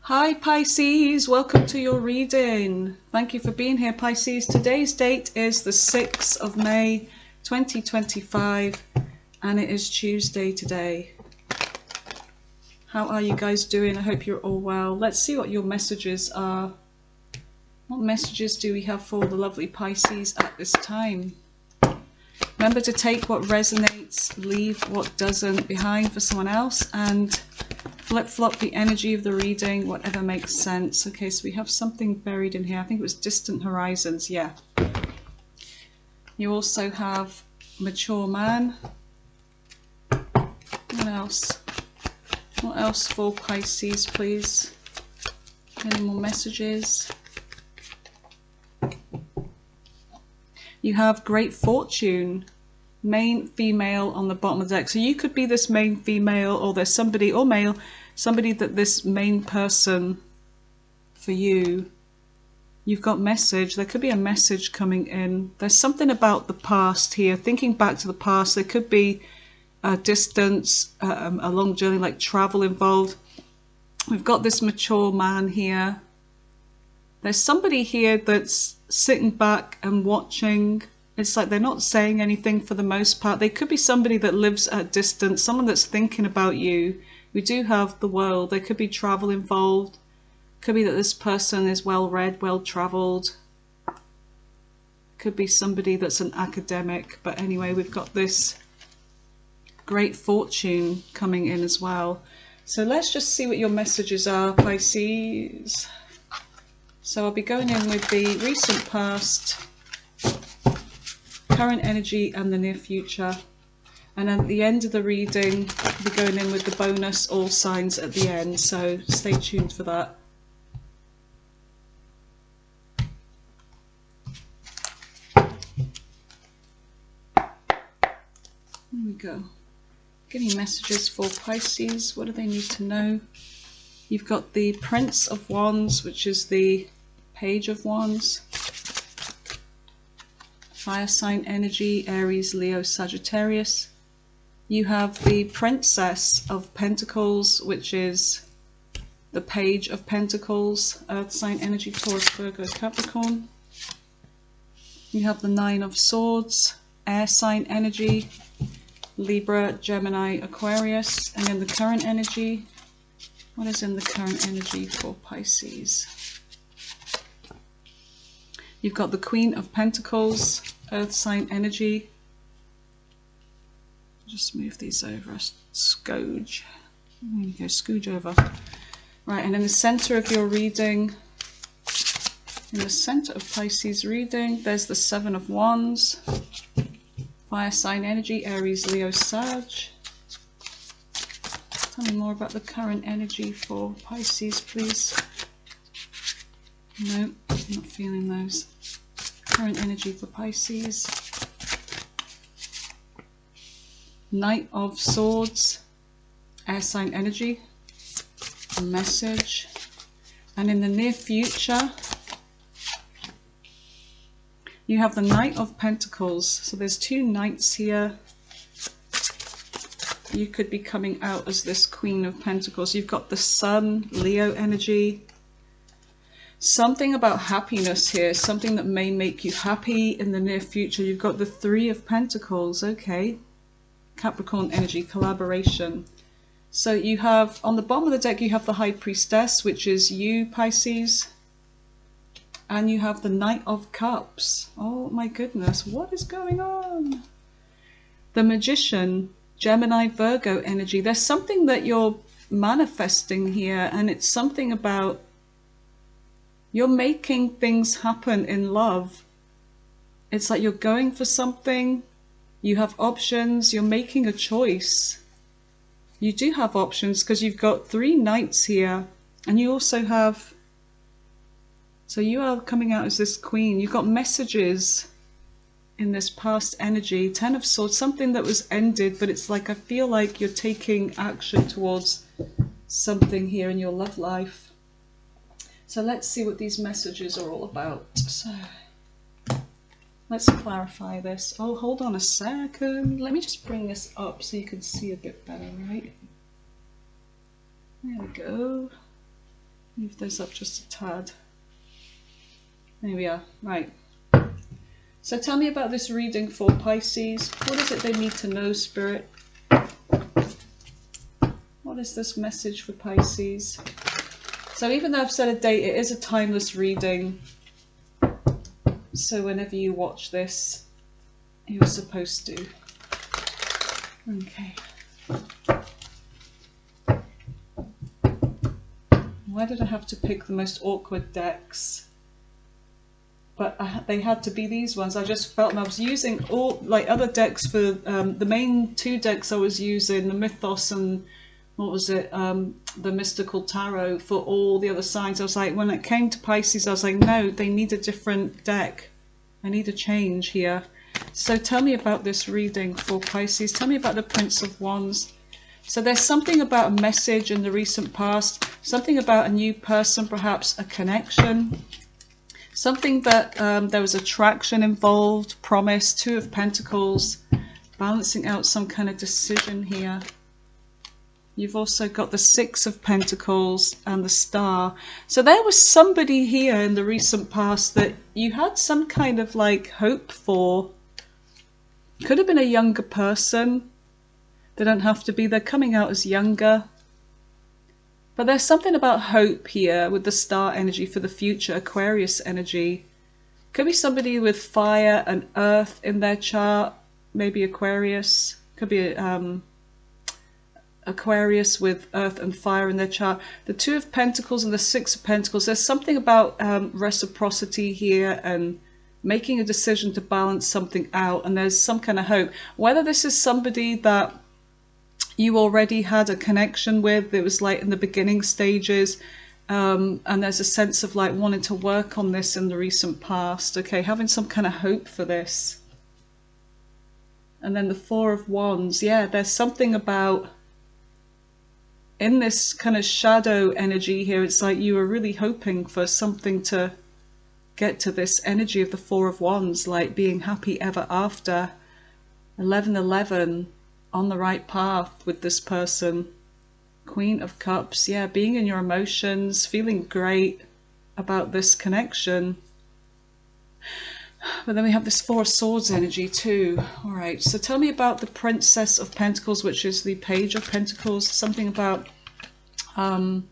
Hi Pisces, welcome to your reading. Thank you for being here, Pisces. Today's date is the 6th of May 2025 and it is Tuesday today. How are you guys doing? I hope you're all well. Let's see what your messages are. What messages do we have for the lovely Pisces at this time? Remember to take what resonates, leave what doesn't behind for someone else, and flip-flop the energy of the reading, whatever makes sense. Okay, so we have something buried in here. I think it was distant horizons, yeah. You also have mature man. What else? What else for Pisces, please? Any more messages? You have great fortune. Main female on the bottom of the deck. So you could be this main female, or there's somebody, or male, somebody that this main person for you, you've got message. There could be a message coming in. There's something about the past here, thinking back to the past. There could be a distance, a long journey, like travel involved. We've got this mature man here. There's somebody here that's sitting back and watching. It's like they're not saying anything for the most part. They could be somebody that lives at a distance, someone that's thinking about you. We do have the world. There could be travel involved. Could be that this person is well read, well traveled. Could be somebody that's an academic. But anyway, we've got this great fortune coming in as well. So let's just see what your messages are, Pisces. So I'll be going in with the recent past, current energy and the near future, and at the end of the reading I'll be going in with the bonus all signs at the end, so stay tuned for that. Here we go. Give me messages for Pisces. What do they need to know? You've got the Prince of Wands, which is the Page of Wands. Fire sign energy, Aries, Leo, Sagittarius. You have the Princess of Pentacles, which is the Page of Pentacles, Earth sign energy, Taurus, Virgo, Capricorn. You have the Nine of Swords, air sign energy, Libra, Gemini, Aquarius. And in the current energy, what is in the current energy for Pisces? You've got the Queen of Pentacles, Earth sign energy. Just move these over, scooge. There you go, scooge over. Right, and in the center of your reading, in the center of Pisces reading, there's the Seven of Wands, fire sign energy, Aries, Leo, Sag. Tell me more about the current energy for Pisces, please. No, not feeling those. Current energy for Pisces. Knight of Swords, air sign energy, a message. And in the near future, you have the Knight of Pentacles. So there's two knights here. You could be coming out as this Queen of Pentacles. You've got the Sun, Leo energy. Something about happiness here, something that may make you happy in the near future. You've got the Three of Pentacles, okay. Capricorn energy, collaboration. So you have, on the bottom of the deck, you have the High Priestess, which is you, Pisces. And you have the Knight of Cups. Oh my goodness, what is going on? The Magician, Gemini, Virgo energy. There's something that you're manifesting here, and it's something about you're making things happen in love. It's like you're going for something, you have options, you're making a choice. You do have options because you've got three knights here, and you also have, so you are coming out as this queen. You've got messages in this past energy. Ten of Swords, something that was ended, but it's like I feel like you're taking action towards something here in your love life. So let's see what these messages are all about. So let's clarify this. Oh, hold on a second. Let me just bring this up so you can see a bit better, right? There we go. Move those up just a tad. There we are. Right. So tell me about this reading for Pisces. What is it they need to know, Spirit? What is this message for Pisces? So even though I've set a date, it is a timeless reading. So whenever you watch this, you're supposed to. Okay. Why did I have to pick the most awkward decks? But they had to be these ones. I just felt, and I was using all like other decks for the main two decks I was using, the Mythos and what was it, the Mystical Tarot for all the other signs. I was like, when it came to Pisces, I was like, no, they need a different deck. I need a change here. So tell me about this reading for Pisces. Tell me about the Prince of Wands. So there's something about a message in the recent past, something about a new person, perhaps a connection, something that there was attraction involved, promise, Two of Pentacles, balancing out some kind of decision here. You've also got the Six of Pentacles and the Star. So there was somebody here in the recent past that you had some kind of like hope for. Could have been a younger person. They don't have to be. They're coming out as younger. But there's something about hope here with the Star energy for the future, Aquarius energy. Could be somebody with fire and earth in their chart. Maybe Aquarius. Could be Aquarius with earth and fire in their chart. The Two of Pentacles and the Six of Pentacles. There's something about reciprocity here and making a decision to balance something out. And there's some kind of hope. Whether this is somebody that you already had a connection with, it was like in the beginning stages, and there's a sense of like wanting to work on this in the recent past, okay, having some kind of hope for this. And then the Four of Wands, yeah, there's something about in this kind of shadow energy here, it's like you were really hoping for something to get to this energy of the Four of Wands, like being happy ever after. 1111, on the right path with this person. Queen of Cups, yeah, being in your emotions, feeling great about this connection. But then we have this Four of Swords energy too. All right, so tell me about the Princess of Pentacles, which is the Page of Pentacles. Something about an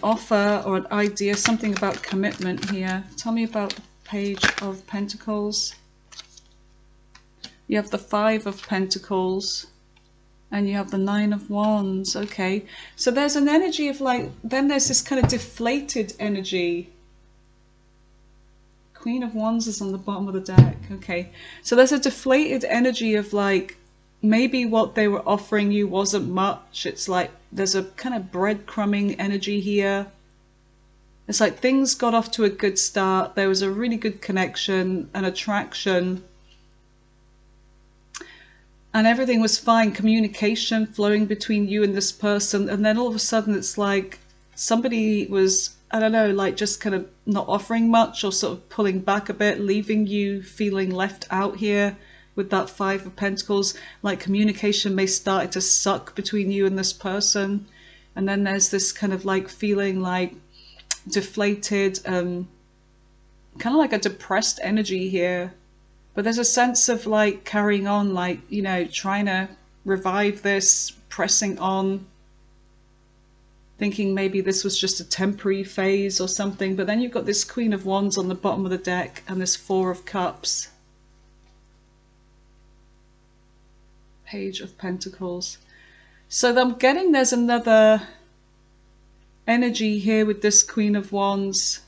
offer or an idea, something about commitment here. Tell me about the Page of Pentacles. You have the Five of Pentacles and you have the Nine of Wands. Okay, so there's an energy of like, then there's this kind of deflated energy. Queen of Wands is on the bottom of the deck. Okay, so there's a deflated energy of like, maybe what they were offering you wasn't much. It's like there's a kind of breadcrumbing energy here. It's like things got off to a good start. There was a really good connection, an attraction, and everything was fine. Communication flowing between you and this person, and then all of a sudden it's like somebody was, I don't know, like just kind of not offering much or sort of pulling back a bit, leaving you feeling left out here with that Five of Pentacles. Like communication may start to suck between you and this person, and then there's this kind of like feeling like deflated, kind of like a depressed energy here. But there's a sense of like carrying on, like, you know, trying to revive this, pressing on, thinking maybe this was just a temporary phase or something. But then you've got this Queen of Wands on the bottom of the deck and this Four of Cups. Page of Pentacles. So I'm getting there's another energy here with this Queen of Wands.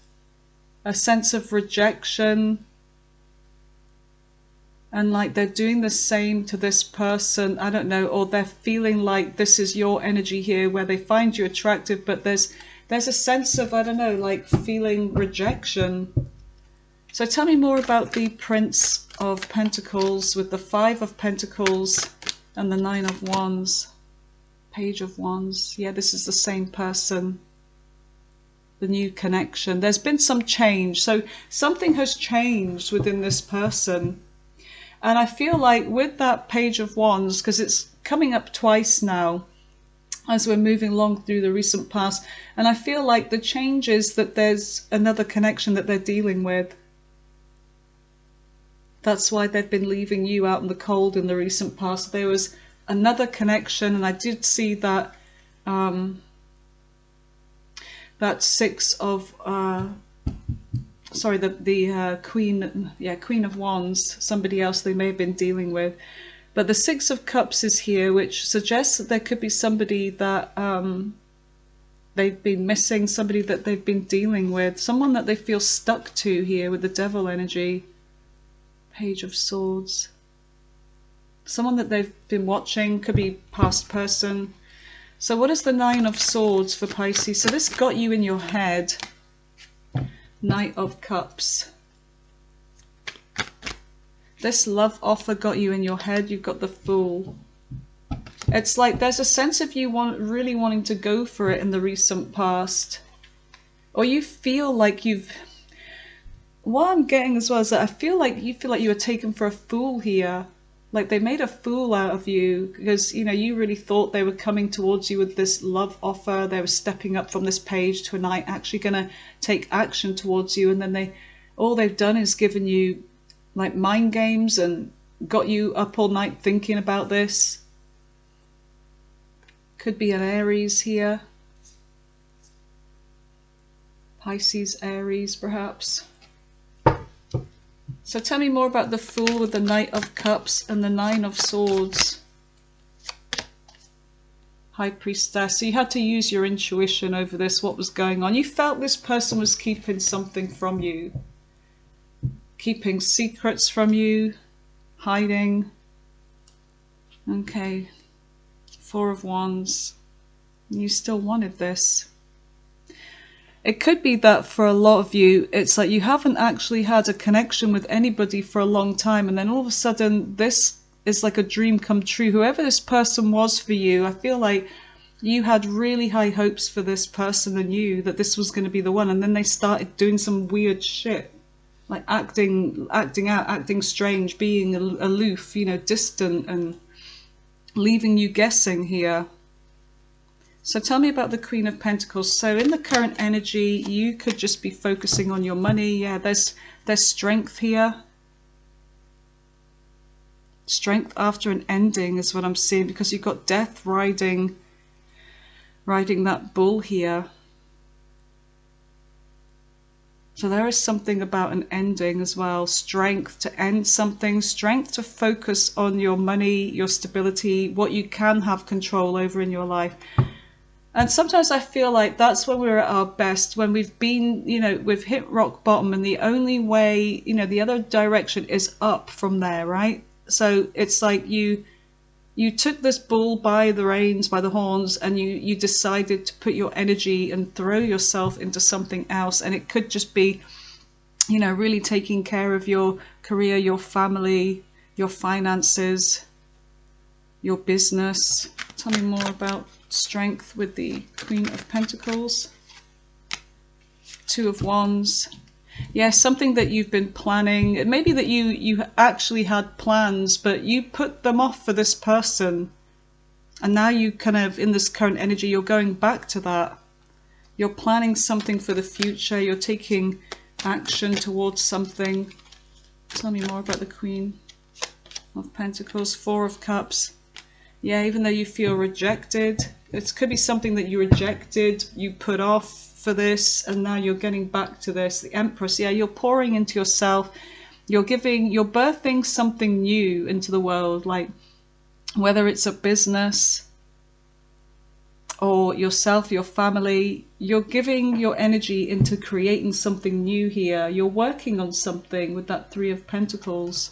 A sense of rejection. And like they're doing the same to this person, I don't know, or they're feeling like this is your energy here where they find you attractive, but there's a sense of, I don't know, like feeling rejection. So tell me more about the Prince of Pentacles with the Five of Pentacles and the Nine of Wands. Page of Wands. Yeah, this is the same person. The new connection. There's been some change. So something has changed within this person. And I feel like with that Page of Wands, because it's coming up twice now, as we're moving along through the recent past. And I feel like the change is that there's another connection that they're dealing with. That's why they've been leaving you out in the cold in the recent past. There was another connection, and I did see that that six of sorry, the Queen of Wands, somebody else they may have been dealing with. But the Six of Cups is here, which suggests that there could be somebody that they've been missing, somebody that they've been dealing with, someone that they feel stuck to here with the Devil energy. Page of Swords. Someone that they've been watching, could be past person. So what is the Nine of Swords for Pisces? So this got you in your head. Knight of Cups. This love offer got you in your head. You've got the Fool. It's like there's a sense of you really wanting to go for it in the recent past. Or you feel like you've... What I'm getting as well is that I feel like you were taken for a fool here. Like they made a fool out of you because, you know, you really thought they were coming towards you with this love offer. They were stepping up from this page to a knight, actually going to take action towards you. And then all they've done is given you like mind games and got you up all night thinking about this. Could be an Aries here. Pisces, Aries, perhaps. So tell me more about the Fool with the Knight of Cups and the Nine of Swords. High Priestess. So you had to use your intuition over this, what was going on. You felt this person was keeping something from you. Keeping secrets from you. Hiding. Okay. Four of Wands. You still wanted this. It could be that for a lot of you, it's like you haven't actually had a connection with anybody for a long time, and then all of a sudden this is like a dream come true. Whoever this person was for you, I feel like you had really high hopes for this person and you, that this was going to be the one, and then they started doing some weird shit. Like acting out, acting strange, being aloof, you know, distant, and leaving you guessing here. So tell me about the Queen of Pentacles. So in the current energy, you could just be focusing on your money. Yeah, there's strength here. Strength after an ending is what I'm seeing, because you've got death riding that bull here. So there is something about an ending as well. Strength to end something, strength to focus on your money, your stability, what you can have control over in your life. And sometimes I feel like that's when we're at our best, when we've been, you know, we've hit rock bottom, and the only way, you know, the other direction is up from there, right? So it's like you took this bull by the reins, by the horns, and you decided to put your energy and throw yourself into something else. And it could just be, you know, really taking care of your career, your family, your finances, your business. Tell me more about strength with the Queen of Pentacles. Two of Wands. Yeah, something that you've been planning. It may be that you actually had plans, but you put them off for this person. And now you kind of, in this current energy, you're going back to that. You're planning something for the future. You're taking action towards something. Tell me more about the Queen of Pentacles. Four of Cups. Yeah, even though you feel rejected, it could be something that you rejected, you put off for this, and now you're getting back to this. The Empress, yeah, you're pouring into yourself. You're birthing something new into the world, like whether it's a business or yourself, your family, you're giving your energy into creating something new here. You're working on something with that Three of Pentacles.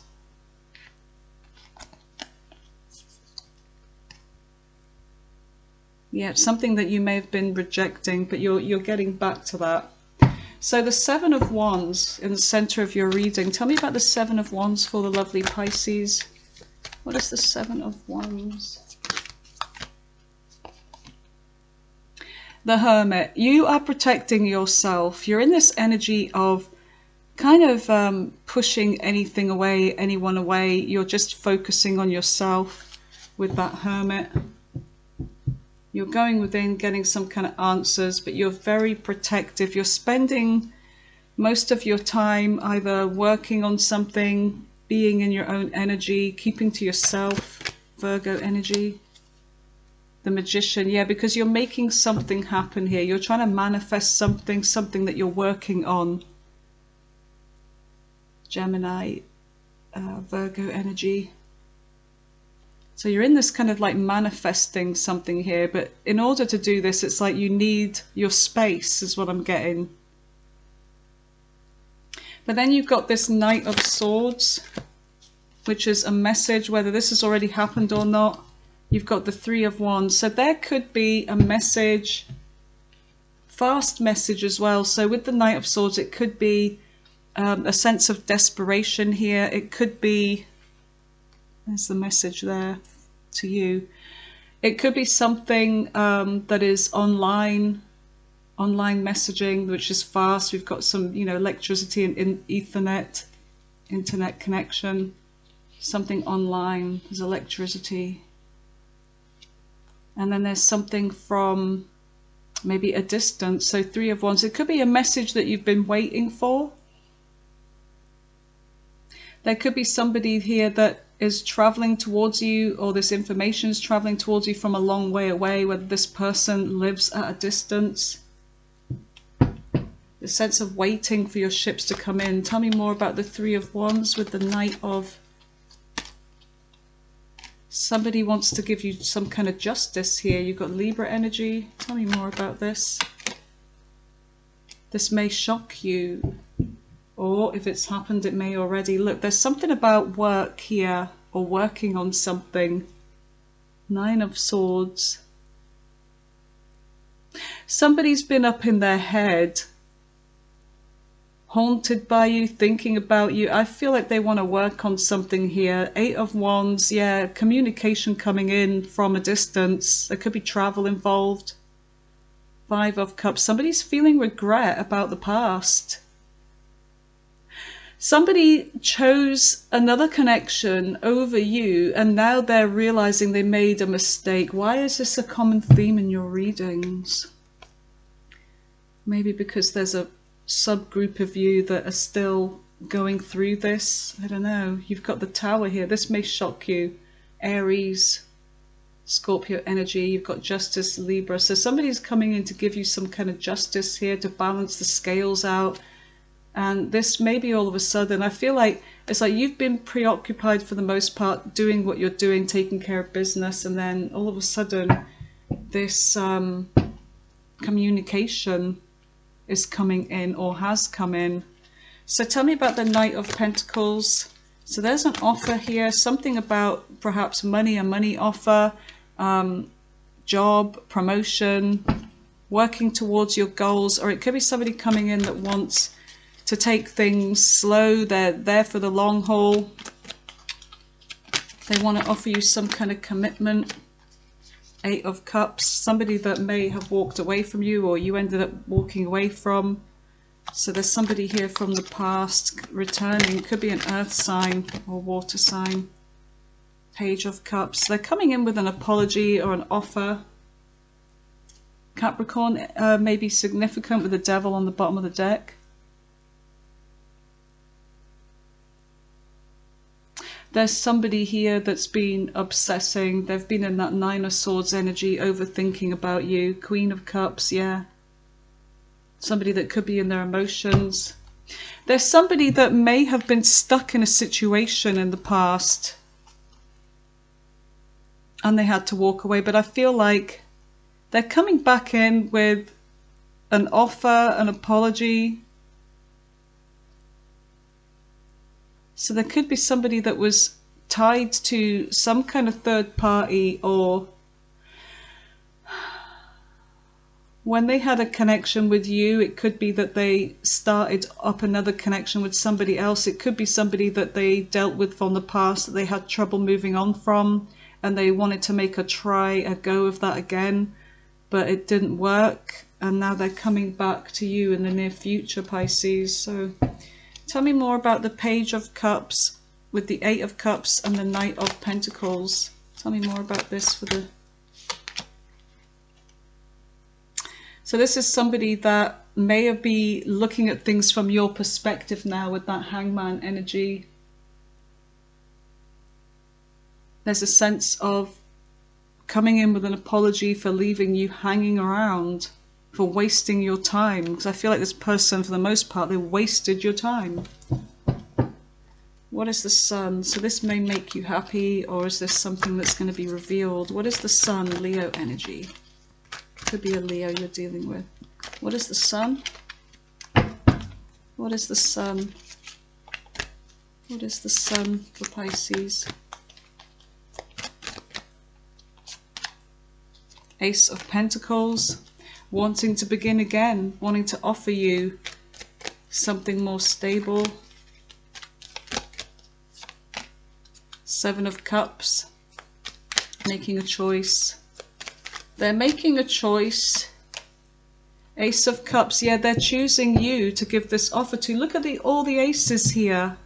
Yeah, it's something that you may have been rejecting, but you're getting back to that. So the Seven of Wands in the center of your reading. Tell me about the Seven of Wands for the lovely Pisces. What is the Seven of Wands? The Hermit. You are protecting yourself. You're in this energy of kind of pushing anything away, anyone away. You're just focusing on yourself with that Hermit. You're going within, getting some kind of answers, but you're very protective. You're spending most of your time either working on something, being in your own energy, keeping to yourself, Virgo energy. The Magician, yeah, because you're making something happen here. You're trying to manifest something, something that you're working on. Gemini, Virgo energy. So you're in this kind of like manifesting something here, but in order to do this, it's like you need your space, is what I'm getting. But then you've got this Knight of Swords, which is a message, whether this has already happened or not. You've got the Three of Wands. So there could be a message, fast message as well. So with the Knight of Swords, it could be a sense of desperation here. It could be, there's the message there to you. It could be something that is online messaging, which is fast. We've got some, you know, electricity and Ethernet, internet connection, something online. There's electricity. And then there's something from maybe a distance. So Three of Wands. It could be a message that you've been waiting for. There could be somebody here that is traveling towards you, or this information is traveling towards you from a long way away, whether this person lives at a distance. The sense of waiting for your ships to come in. Tell me more about the Three of Wands with the Knight of... Somebody wants to give you some kind of justice here. You've got Libra energy. Tell me more about this. This may shock you. Or if it's happened, it may already. Look, there's something about work here, or working on something. Nine of Swords. Somebody's been up in their head, haunted by you, thinking about you. I feel like they want to work on something here. Eight of Wands, yeah, communication coming in from a distance. There could be travel involved. Five of Cups. Somebody's feeling regret about the past. Somebody chose another connection over you, and now they're realizing they made a mistake. Why is this a common theme in your readings? Maybe because there's a subgroup of you that are still going through this. I don't know. You've got the Tower here. This may shock you. Aries, Scorpio energy. You've got Justice, Libra. So somebody's coming in to give you some kind of justice here, to balance the scales out. And this maybe all of a sudden, I feel like it's like you've been preoccupied for the most part doing what you're doing, taking care of business, and then all of a sudden this communication is coming in, or has come in. So tell me about the Knight of Pentacles. So there's an offer here, something about perhaps money, a money offer, job, promotion, working towards your goals, or it could be somebody coming in that wants to take things slow. They're there for the long haul. They want to offer you some kind of commitment. Eight of Cups. Somebody that may have walked away from you, or you ended up walking away from. So there's somebody here from the past returning. Could be an earth sign or water sign. Page of Cups. They're coming in with an apology or an offer. Capricorn may be significant with the Devil on the bottom of the deck. There's somebody here that's been obsessing. They've been in that Nine of Swords energy, overthinking about you. Queen of Cups, yeah. Somebody that could be in their emotions. There's somebody that may have been stuck in a situation in the past and they had to walk away. But I feel like they're coming back in with an offer, an apology. So there could be somebody that was tied to some kind of third party, or when they had a connection with you, it could be that they started up another connection with somebody else. It could be somebody that they dealt with from the past that they had trouble moving on from, and they wanted to make a go of that again, but it didn't work. And now they're coming back to you in the near future, Pisces. So tell me more about the Page of Cups with the Eight of Cups and the Knight of Pentacles. Tell me more about this for the So this is somebody that may be looking at things from your perspective now with that Hangman energy. There's a sense of coming in with an apology for leaving you hanging around, for wasting your time. Because I feel like this person, for the most part, they wasted your time. What is the Sun? So this may make you happy, or is this something that's going to be revealed? What is the Sun? Leo energy. Could be a Leo you're dealing with. What is the Sun? What is the Sun? What is the Sun for Pisces? Ace of Pentacles. Wanting to begin again. Wanting to offer you something more stable. Seven of Cups. Making a choice. They're making a choice. Ace of Cups. Yeah, they're choosing you to give this offer to. Look at all the aces here.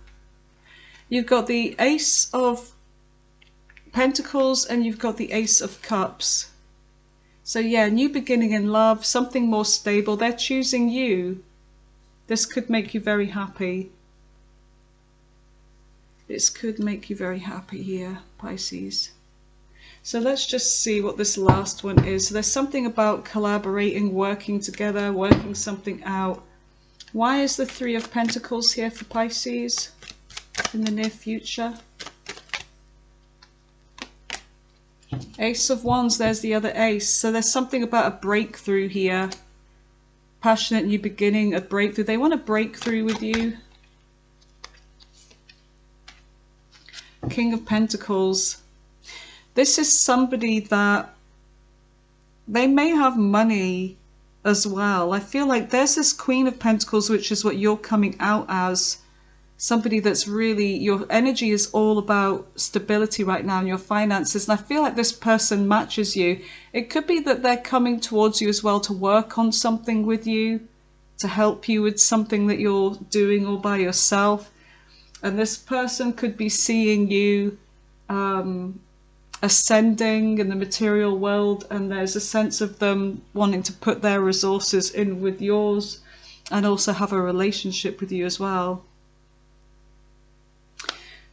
You've got the Ace of Pentacles and you've got the Ace of Cups. So yeah, new beginning in love, something more stable. They're choosing you. This could make you very happy. This could make you very happy here, Pisces. So let's just see what this last one is. So there's something about collaborating, working together, working something out. Why is the Three of Pentacles here for Pisces in the near future? Ace of Wands, there's the other ace. So there's something about a breakthrough here. Passionate new beginning, a breakthrough. They want to break through with you. King of Pentacles. This is somebody that they may have money as well. I feel like there's this Queen of Pentacles, which is what you're coming out as. Somebody that's really, your energy is all about stability right now in your finances. And I feel like this person matches you. It could be that they're coming towards you as well to work on something with you, to help you with something that you're doing all by yourself. And this person could be seeing you ascending in the material world, and there's a sense of them wanting to put their resources in with yours and also have a relationship with you as well.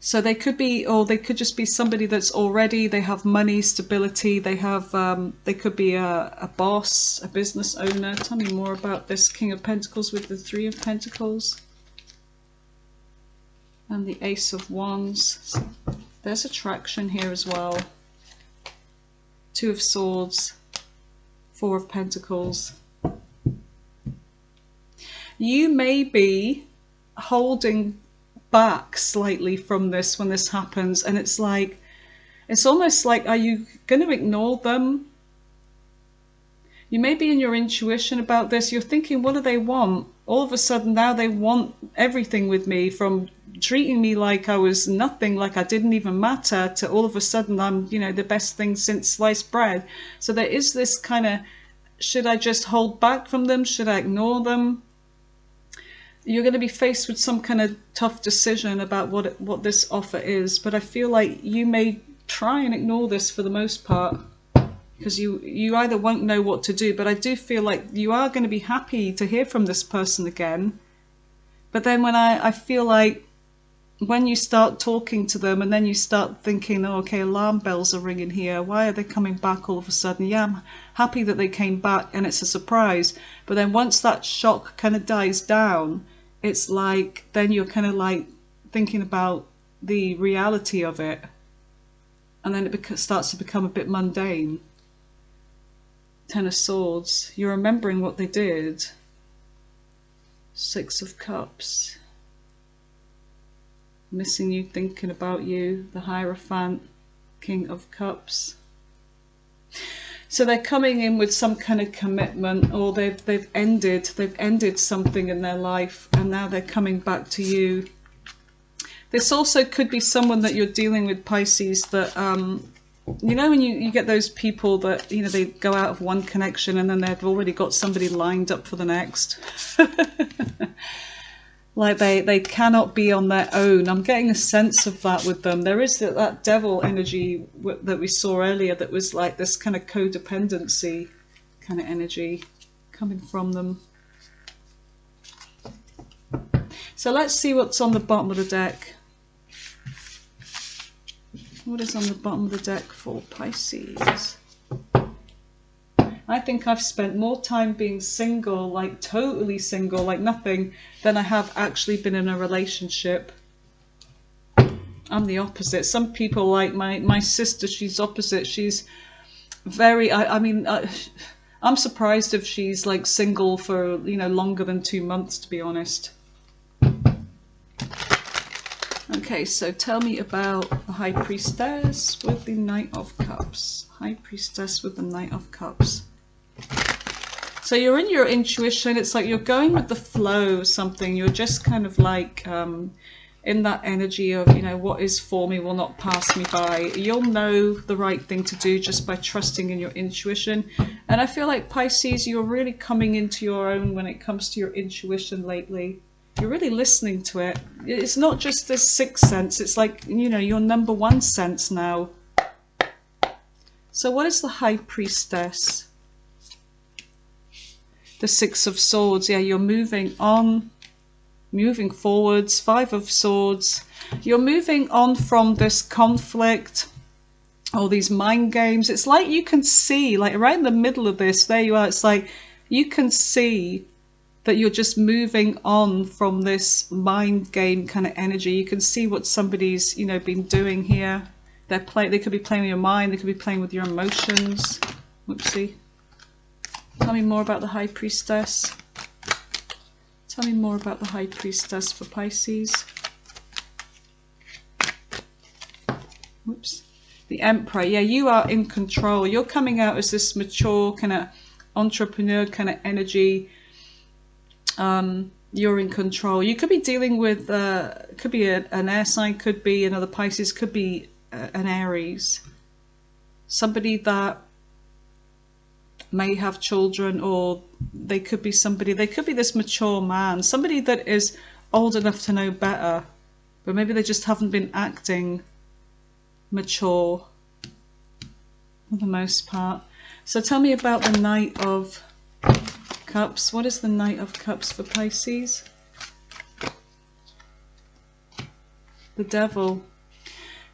So they could be, or they could just be somebody that's already, they have money, stability, they have, they could be a boss, a business owner. Tell me more about this King of Pentacles with the Three of Pentacles. And the Ace of Wands. So there's attraction here as well. Two of Swords, Four of Pentacles. You may be holding back slightly from this when this happens, and it's like, it's almost like, are you going to ignore them? You may be in your intuition about this. You're thinking, what do they want? All of a sudden now they want everything with me, from treating me like I was nothing, like I didn't even matter, to all of a sudden I'm, you know, the best thing since sliced bread. So there is this kind of, should I just hold back from them? Should I ignore them? You're going to be faced with some kind of tough decision about what this offer is. But I feel like you may try and ignore this for the most part, because you either won't know what to do. But I do feel like you are going to be happy to hear from this person again. But then when I feel like when you start talking to them and then you start thinking, oh, okay, alarm bells are ringing here. Why are they coming back all of a sudden? Yeah, I'm happy that they came back and it's a surprise. But then once that shock kind of dies down, it's like, then you're kind of like thinking about the reality of it. And then it starts to become a bit mundane. Ten of Swords. You're remembering what they did. Six of Cups. Missing you, thinking about you. The Hierophant. King of Cups. So they're coming in with some kind of commitment, or they've ended something in their life, and now they're coming back to you. This also could be someone that you're dealing with, Pisces, that you know, when you get those people that, you know, they go out of one connection and then they've already got somebody lined up for the next. Like they cannot be on their own. I'm getting a sense of that with them. There is that devil energy that we saw earlier, that was like this kind of codependency kind of energy. coming from them. So let's see what's on the bottom of the deck. What is on the bottom of the deck for Pisces? I think I've spent more time being single, like totally single, like nothing, than I have actually been in a relationship. I'm the opposite. Some people, like my sister, she's opposite. She's very, I'm surprised if she's like single for, you know, longer than 2 months, to be honest. Okay, so tell me about the High Priestess with the Knight of Cups. High Priestess with the Knight of Cups. So you're in your intuition. It's like you're going with the flow of something. You're just kind of like in that energy of, you know, what is for me will not pass me by. You'll know the right thing to do just by trusting in your intuition. And I feel like Pisces, you're really coming into your own when it comes to your intuition lately. You're really listening to it. It's not just this sixth sense. It's like, you know, your number one sense now. So what is the High Priestess? The Six of Swords. Yeah, you're moving on, moving forwards. Five of Swords. You're moving on from this conflict, all these mind games. It's like you can see, like right in the middle of this, there you are. It's like you can see that you're just moving on from this mind game kind of energy. You can see what somebody's, you know, been doing here. They could be playing with your mind. They could be playing with your emotions. Whoopsie. Tell me more about the High Priestess. Tell me more about the High Priestess for Pisces. Whoops. The Emperor. Yeah, you are in control. You're coming out as this mature kind of entrepreneur kind of energy. You're in control. You could be dealing with, could be an air sign, could be another Pisces, could be an Aries. Somebody that may have children, or they could be somebody, they could be this mature man, somebody that is old enough to know better, but maybe they just haven't been acting mature for the most part. So tell me about the Knight of Cups. What is the Knight of Cups for Pisces? The Devil.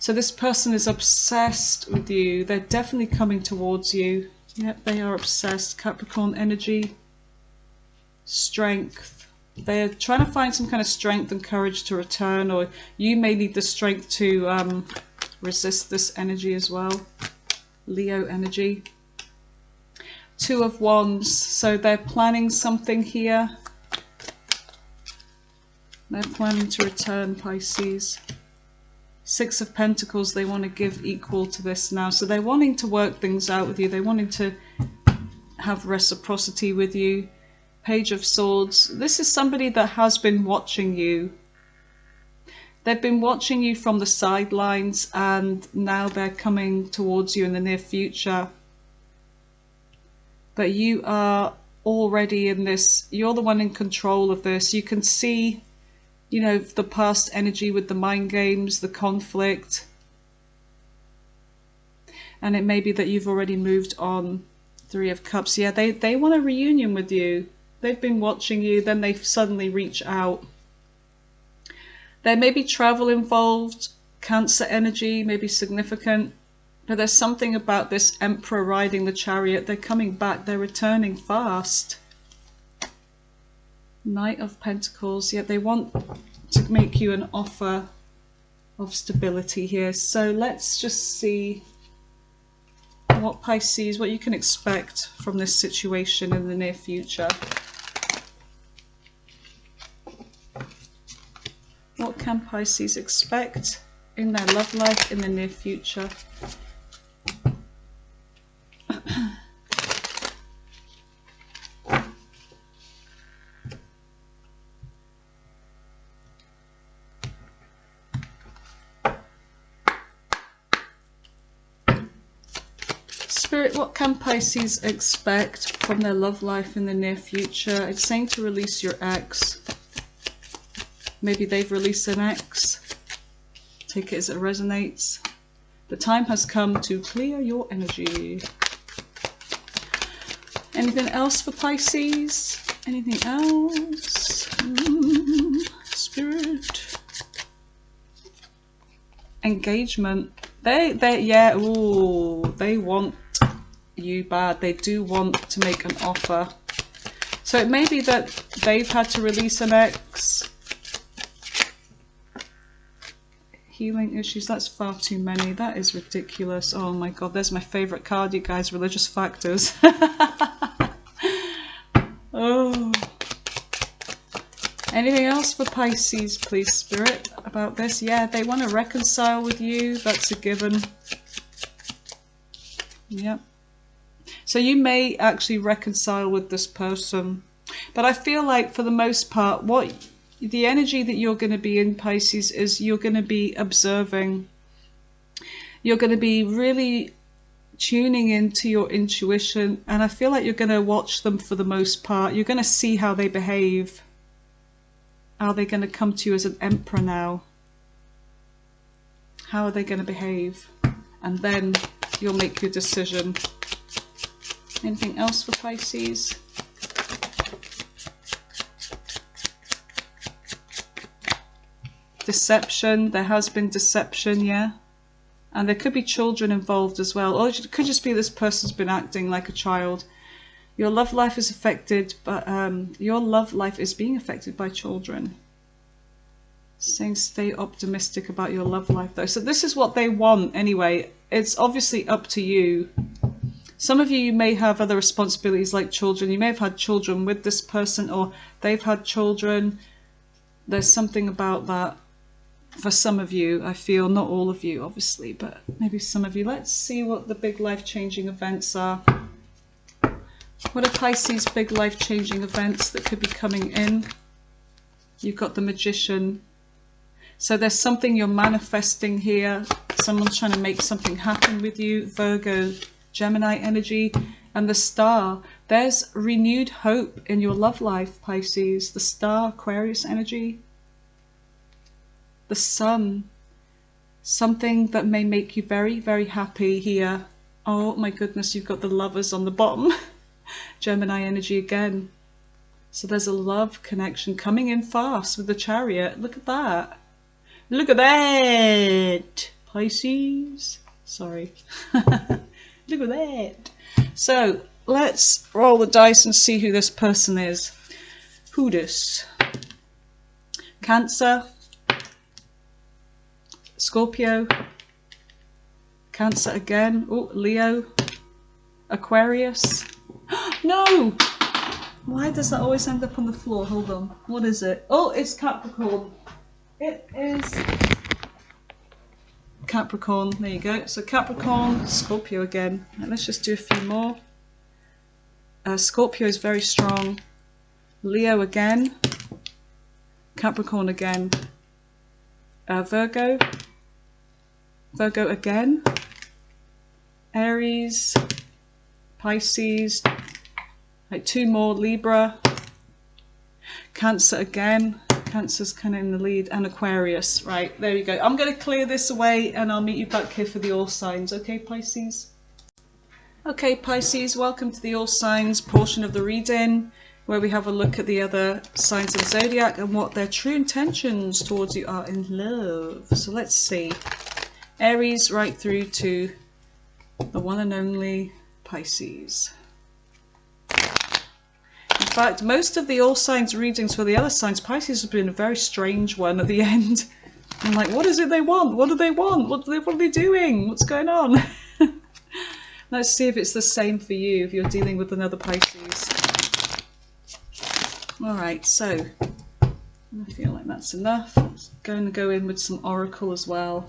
So this person is obsessed with you. They're definitely coming towards you. Yep, they are obsessed. Capricorn energy. Strength. They're trying to find some kind of strength and courage to return, or you may need the strength to resist this energy as well. Leo energy. Two of Wands. So they're planning something here. They're planning to return, Pisces. Six of Pentacles. They want to give equal to this now. So they're wanting to work things out with you. They're wanting to have reciprocity with you. Page of Swords. This is somebody that has been watching you. They've been watching you from the sidelines, and now they're coming towards you in the near future. But you are already in this, you're the one in control of this. You can see, you know, the past energy with the mind games, the conflict. And it may be that you've already moved on. Three of Cups. Yeah, they want a reunion with you. They've been watching you, then they suddenly reach out. There may be travel involved, Cancer energy may be significant. But there's something about this Emperor riding the chariot. They're coming back. They're returning fast. Knight of Pentacles. Yeah, they want to make you an offer of stability here. So let's just see what Pisces, what you can expect from this situation in the near future. What can Pisces expect in their love life in the near future? Spirit, what can Pisces expect from their love life in the near future? It's saying to release your ex. Maybe they've released an ex. Take it as it resonates. The time has come to clear your energy. Anything else for Pisces? Anything else? Spirit. Engagement. Yeah, ooh, they want you bad. They do want to make an offer. So it may be that they've had to release an ex. Healing issues, that's far too many. That is ridiculous. Oh my god, there's my favourite card, you guys. Religious factors. Oh. Anything else for Pisces, please, Spirit, about this? Yeah, they want to reconcile with you. That's a given. Yep. So you may actually reconcile with this person. But I feel like for the most part, the energy that you're going to be in, Pisces, is you're going to be observing. You're going to be really tuning into your intuition. And I feel like you're going to watch them for the most part. You're going to see how they behave. Are they going to come to you as an emperor now? How are they going to behave? And then you'll make your decision. Anything else for Pisces? Deception. There has been deception, yeah. And there could be children involved as well. Or it could just be this person's been acting like a child. Your love life is affected, but your love life is being affected by children. Saying stay optimistic about your love life though. So this is what they want anyway. It's obviously up to you. Some of you may have other responsibilities like children. You may have had children with this person, or they've had children. There's something about that for some of you, I feel. Not all of you, obviously, but maybe some of you. Let's see what the big life-changing events are. What are Pisces' big life-changing events that could be coming in? You've got the Magician. So there's something you're manifesting here. Someone's trying to make something happen with you. Virgo, Gemini energy. And the Star. There's renewed hope in your love life, Pisces. The Star, Aquarius energy. The Sun. Something that may make you very, very happy here. Oh my goodness, you've got the Lovers on the bottom. Gemini energy again. So there's a love connection coming in fast with the Chariot. Look at that. Look at that, Pisces. Sorry. Look at that. So let's roll the dice and see who this person is. Who this? Cancer. Scorpio. Cancer again. Oh, Leo. Aquarius. No! Why does that always end up on the floor? Hold on. What is it? Oh, it's Capricorn. It is Capricorn. There you go. So Capricorn, Scorpio again. Right, let's just do a few more. Scorpio is very strong. Leo again. Capricorn again. Virgo. Virgo again. Aries. Pisces. Like two more. Libra. Cancer again. Cancer's kind of in the lead. And Aquarius. Right, there you go. I'm going to clear this away and I'll meet you back here for the All Signs. Okay, Pisces? Okay, Pisces, welcome to the All Signs portion of the reading, where we have a look at the other signs of the zodiac and what their true intentions towards you are in love. So let's see. Aries right through to the one and only Pisces. In fact, most of the All Signs readings for the other signs, Pisces has been a very strange one at the end. I'm like, what is it they want? What do they want? What are they doing? What's going on? Let's see if it's the same for you, if you're dealing with another Pisces. Alright, so I feel like that's enough. Let's go in with some Oracle as well.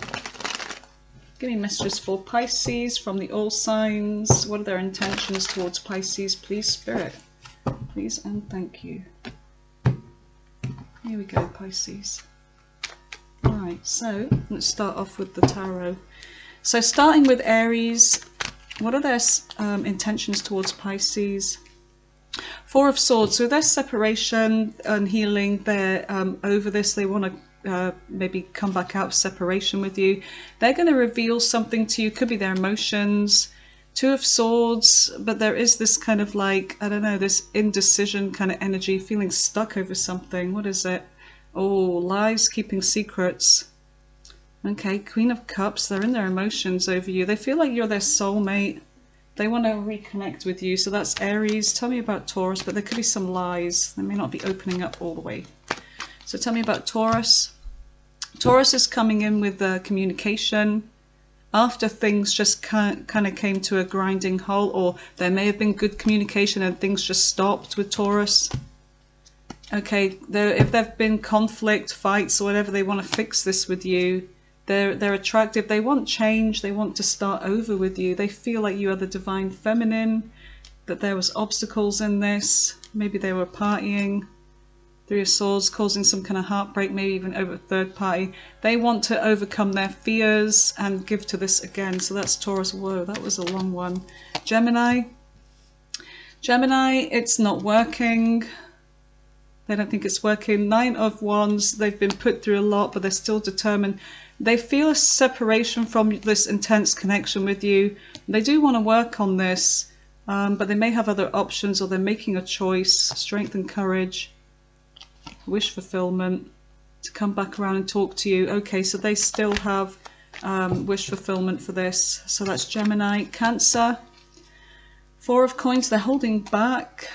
Give me messages for Pisces from the All Signs. What are their intentions towards Pisces? Please, Spirit. Please and thank you. Here we go, Pisces. Alright, so let's start off with the tarot. So starting with Aries, what are their intentions towards Pisces? Four of Swords. So their separation and healing, they're over this. They want to maybe come back out of separation with you. They're going to reveal something to you. Could be their emotions. Two of Swords, but there is this kind of like, I don't know, this indecision kind of energy, feeling stuck over something. What is it? Oh, lies, keeping secrets. Okay, Queen of Cups, they're in their emotions over you. They feel like you're their soulmate. They want to reconnect with you. So that's Aries. Tell me about Taurus, but there could be some lies. They may not be opening up all the way. So tell me about Taurus. Taurus is coming in with communication after things just kind of came to a grinding halt, or there may have been good communication and things just stopped with Taurus. Okay, if there have been conflict, fights, or whatever, they want to fix this with you. They're attractive. They want change. They want to start over with you. They feel like you are the divine feminine, that there was obstacles in this. Maybe they were partying. Three of Swords, causing some kind of heartbreak, maybe even over a third party. They want to overcome their fears and give to this again. So that's Taurus. Whoa, that was a long one. Gemini. Gemini, it's not working. They don't think it's working. Nine of Wands, they've been put through a lot, but they're still determined. They feel a separation from this intense connection with you. They do want to work on this, but they may have other options, or they're making a choice. Strength and courage. Wish fulfillment. To come back around and talk to you. Okay, so they still have wish fulfillment for this. So that's Gemini. Cancer. Four of Coins, they're holding back.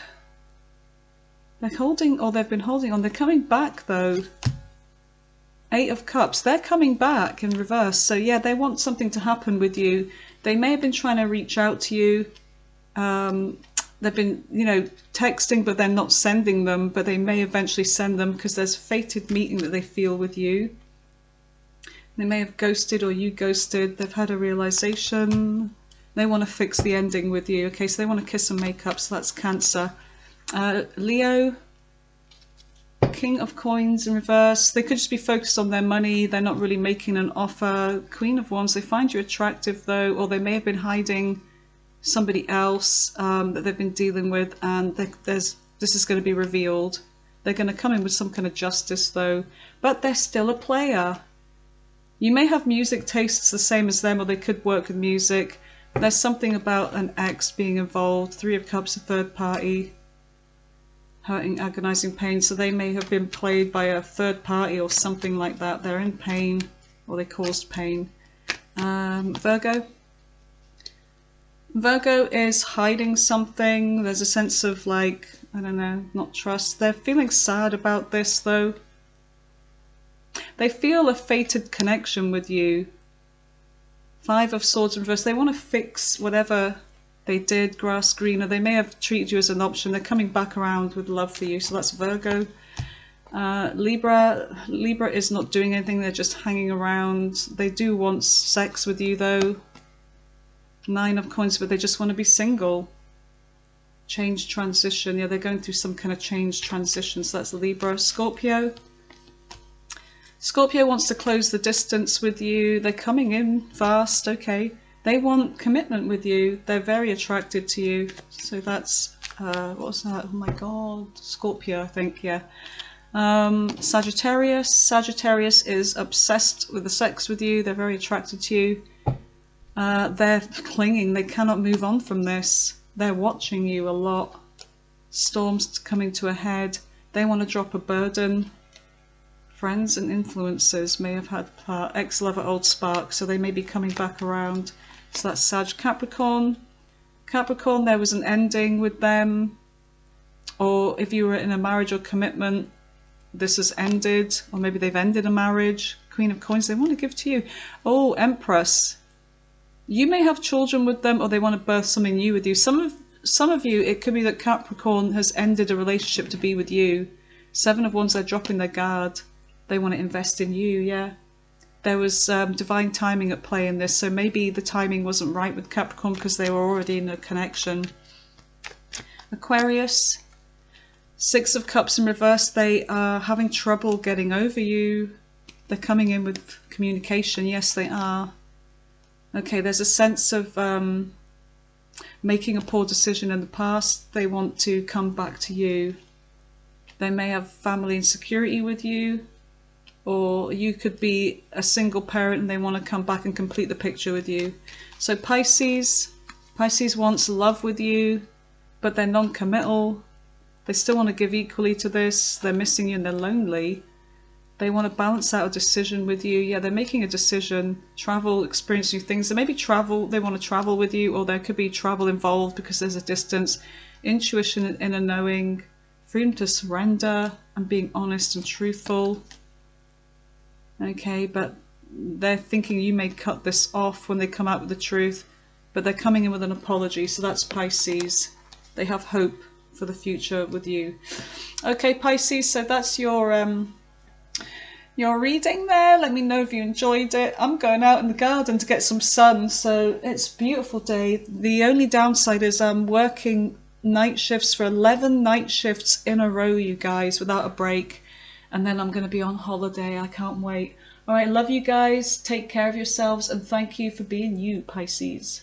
They're holding, or they've been holding on. They're coming back though. Eight of Cups, they're coming back in reverse. So yeah, they want something to happen with you. They may have been trying to reach out to you. They've been, you know, texting, but they're not sending them, but they may eventually send them because there's a fated meeting that they feel with you. They may have ghosted, or you ghosted. They've had a realization. They want to fix the ending with you. Okay, so they want to kiss and make up. So that's Cancer. Leo. King of Coins in reverse. They could just be focused on their money. They're not really making an offer. Queen of Wands. They find you attractive though, or they may have been hiding somebody else that they've been dealing with, and this is going to be revealed. They're going to come in with some kind of justice though, but they're still a player. You may have music tastes the same as them, or they could work with music. There's something about an ex being involved. Three of Cups, a third party. Hurting, agonizing pain. So they may have been played by a third party or something like that. They're in pain, or they caused pain. Virgo. Virgo is hiding something. There's a sense of like, I don't know, not trust. They're feeling sad about this though. They feel a fated connection with you. Five of Swords in reverse. They want to fix whatever they did, grass greener. They may have treated you as an option. They're coming back around with love for you. So that's Virgo. Libra. Libra is not doing anything. They're just hanging around. They do want sex with you though. Nine of Coins, but they just want to be single. Change, transition. Yeah, they're going through some kind of change, transition. So that's Libra. Scorpio. Scorpio wants to close the distance with you. They're coming in fast. Okay. They want commitment with you. They're very attracted to you. So that's, what was that? Oh my God. Scorpio, I think, yeah. Sagittarius. Sagittarius is obsessed with the sex with you. They're very attracted to you. They're clinging. They cannot move on from this. They're watching you a lot. Storms coming to a head. They want to drop a burden. Friends and influences may have had ex-lover, old spark, so they may be coming back around. So that's Sag. Capricorn. Capricorn, there was an ending with them. Or if you were in a marriage or commitment, this has ended. Or maybe they've ended a marriage. Queen of Coins, they want to give to you. Oh, Empress. You may have children with them, or they want to birth something new with you. Some of you, it could be that Capricorn has ended a relationship to be with you. Seven of Wands, they're dropping their guard. They want to invest in you, yeah. There was divine timing at play in this, so maybe the timing wasn't right with Capricorn because they were already in a connection. Aquarius. Six of Cups in reverse. They are having trouble getting over you. They're coming in with communication. Yes, they are. Okay, there's a sense of making a poor decision in the past. They want to come back to you. They may have family insecurity with you, or you could be a single parent and they want to come back and complete the picture with you. So Pisces, Pisces wants love with you, but they're non-committal. They still want to give equally to this. They're missing you and they're lonely. They want to balance out a decision with you. Yeah, they're making a decision. Travel, experience new things. There may be travel. They want to travel with you, or there could be travel involved because there's a distance. Intuition and inner knowing. Freedom to surrender and being honest and truthful. Okay, but they're thinking you may cut this off when they come out with the truth, but they're coming in with an apology. So that's Pisces. They have hope for the future with you. Okay, Pisces, so that's your reading there. Let me know if you enjoyed it. I'm going out in the garden to get some sun, so it's a beautiful day. The only downside is I'm working night shifts for 11 night shifts in a row, you guys, without a break, and then I'm going to be on holiday. I can't wait. All right, love you guys. Take care of yourselves, and thank you for being you, Pisces.